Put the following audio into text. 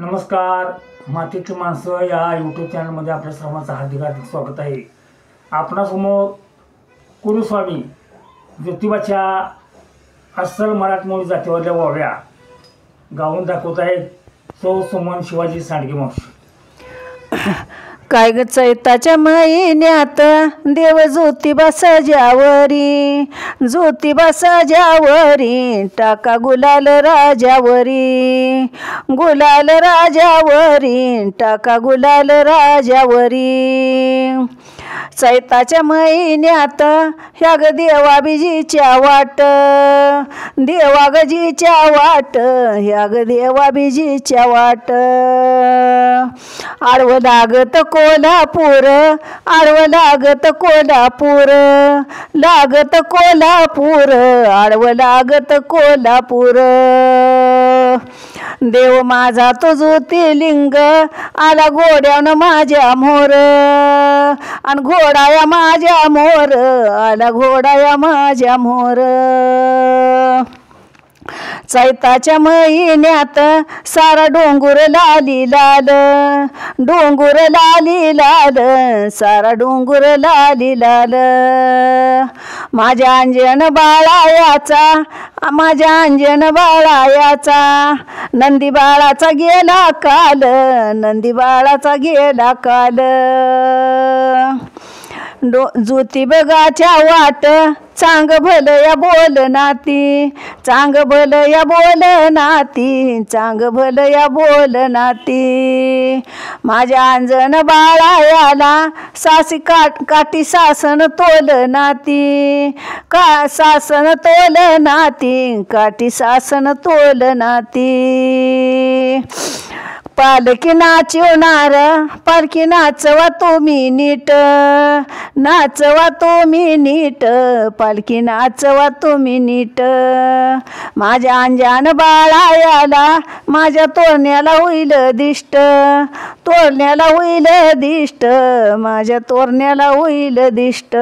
नमस्कार, मातीची माणसं या यूट्यूब चॅनलमध्ये आपल्या सर्वांचं हार्दिक स्वागत आहे। आपणासमोर कुरुस्वामी ज्योतिबाच्या अस्सल मराठमोळी जातीवरल्या ओव्या गाऊन दाखवत आहेत सौ सुमन शिवाजी सांडगे मावशी। काय ग चैताच्या महिन्यात देव ज्योतिबा सजावरी, ज्योतिबा सजावरी टाका गुलाल राजावरी, गुलाल राजावरी टाका गुलाल राजावरी। चैताच्या महिन्यात ह्या ग देवाबीजीच्या वाट, देवागजीच्या वाट, ह्या ग देवाबीजीच्या वाट। आडवं लागत कोल्हापूर, आडवं लागत कोल्हापूर, लागत कोल्हापूर, आडवं लागत कोल्हापूर। देव माझा तो ज्योतिर्लिंग आला घोड्यानं माझ्या मोर, आणि घोडाया माझ्या मोर, आला घोडाया माझ्या मोर। चैताच्या महिन्यात सारा डोंगर लाली लाल, डोंगर लाली लाल, सारा डोंगर लाली लाल। माझ्या अंजन बाळायाचा, माझ्या अंजन बाळायाचा, नंदी बाळाचा गेला काल, नंदी बाळाचा गेला काल। ज्योतिबगाच्या वाट चांग भलं या बोल नाती, चांग भलं या बोल नाती, चांग भलं या बोल नाती। माझ्या अंजन बाळायाला सासी काठी सासन तोल नाती, का सासन तोल नाती, काठी सासन तोल नाती। पालखी नाचवणार, पालखी नाचवा तुम्ही नीट, नाचवा तुम्ही नीट, पालखी नाचवा तुम्ही नीट। माझ्या अंजन बाळायाला माझ्या तोरण्याला होईल दिष्ट, तोरण्याला होईल दिष्ट, माझ्या तोरण्याला होईल दिष्ट।